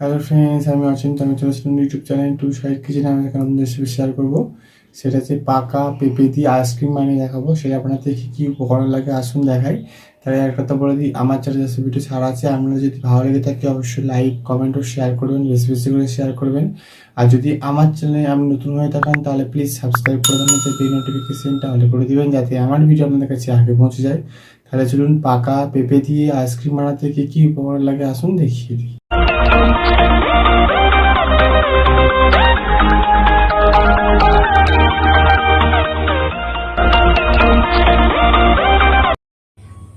Hello friends, আমি অচিন্ত। আমি চলে আসলাম YouTube channel two side kitchen. আমি এখন আপনাদের রেসিপি শেয়ার করবো। সেটা হচ্ছে পাকা পেঁপে দিয়ে আইসক্রিম বানিয়ে দেখাবো। সেটা আপনাদের কী উপকরণ লাগে আসুন দেখাই। তাই এক কথা বলে দিই, আমার চ্যানেল রেসিপিটি ছাড়া আছে। আপনারা যদি ভালো লেগে থাকে অবশ্যই লাইক কমেন্ট ও শেয়ার করবেন, বেশি বেশি করে শেয়ার করবেন। আর যদি আমার চ্যানেলে আপনি নতুন হয়ে থাকেন তাহলে প্লিজ সাবস্ক্রাইব করে দেবেন, যাতে এই নোটিফিকেশনটা হলে করে দেবেন, যাতে আমার ভিডিও আপনাদের কাছে আগে পৌঁছে যায়। তাহলে চলুন পাকা পেঁপে দিয়ে আইসক্রিম বানাতে কী উপকরণ লাগে আসুন দেখিয়ে দিই।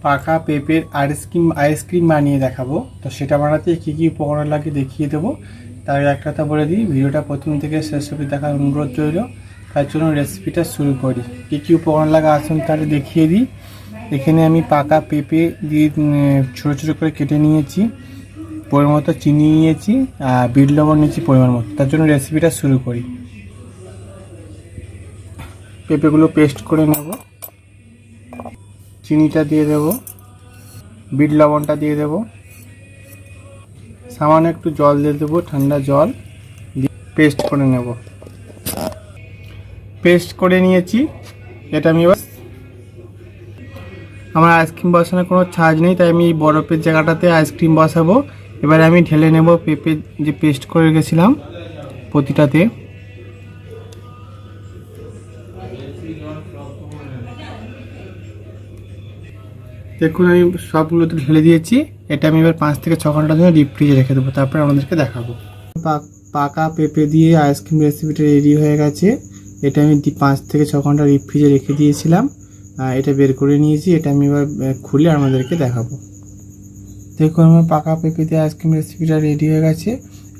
পাকা পেঁপের আইসক্রিম বানিয়ে দেখাবো। তো সেটা বানাতে কী উপকরণ লাগে দেখিয়ে দেবো। তার এক কথা বলে দিই, ভিডিওটা প্রথম থেকে শেষ অবধি দেখার অনুরোধ রইল। তার জন্য রেসিপিটা শুরু করি। কী উপকরণ লাগে আসুন তাহলে দেখিয়ে দিই। এখানে আমি পাকা পেঁপে দিয়ে ছোটো ছোটো করে কেটে নিয়েছি, পরিমাণ মতো চিনি নিয়েছি, আর বিট লবণ নিয়েছি পরিমাণ মতো। তার জন্য রেসিপিটা শুরু করি। পেঁপেগুলো পেস্ট করে নেব, চিনিটা দিয়ে দেব, বিট লবণটা দিয়ে দেব, সামান্য একটু জল দিয়ে দেবো, ঠান্ডা জল দিয়ে পেস্ট করে নেব। পেস্ট করে নিয়েছি। এটা আমি এবার আমার আইসক্রিম বসানোর কোনো ছাঁচ নেই, তাই আমি এই বরফের জায়গাটাতে আইসক্রিম বসাবো। এবারে আমি ঢেলে নেব পেঁপে যে পেস্ট করে রেখেছিলাম প্রতিটাতে। দেখুন আমি সবগুলোতে ঢেলে দিয়েছি। এটা আমি এবার 5 থেকে 6 ঘন্টার জন্য ডিপ ফ্রিজে রেখে দেবো, তারপরে আপনাদেরকে দেখাবো। পাকা পেঁপে দিয়ে আইসক্রিম রেসিপিটা রেডি হয়ে গেছে। এটা আমি 5 থেকে 6 ঘন্টা ডিপ ফ্রিজে রেখে দিয়েছিলাম। এটা বের করে নিয়েছি। এটা আমি এবার খুলে আপনাদেরকে দেখাবো। দেখুন আমার পাকা পেঁপে দিয়ে আইসক্রিম রেসিপিটা রেডি হয়ে গেছে।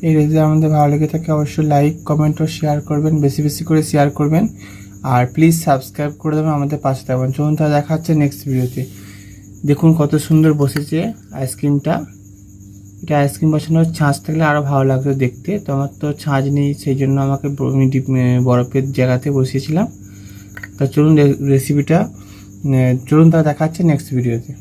এই রেসিপি আমাদের ভালো লেগে থাকে অবশ্যই লাইক কমেন্ট ও শেয়ার করবেন, বেশি বেশি করে শেয়ার করবেন। আর প্লিজ সাবস্ক্রাইব করে দেবেন, আমাদের পাশে থাকবেন। চলুন তাহলে দেখা হচ্ছে নেক্সট ভিডিওতে। দেখুন কত সুন্দর বসেছে আইসক্রিমটা। এটা আইসক্রিম বসানোর ছাঁচ থাকলে আরও ভালো লাগতো দেখতে। তো আমার তো ছাঁচ নেই, সেই জন্য আমাকে বরফের জায়গাতে বসিয়েছিলাম। তা চলুন রেসিপিটা চলুন তাহলে দেখা হচ্ছে নেক্সট ভিডিওতে।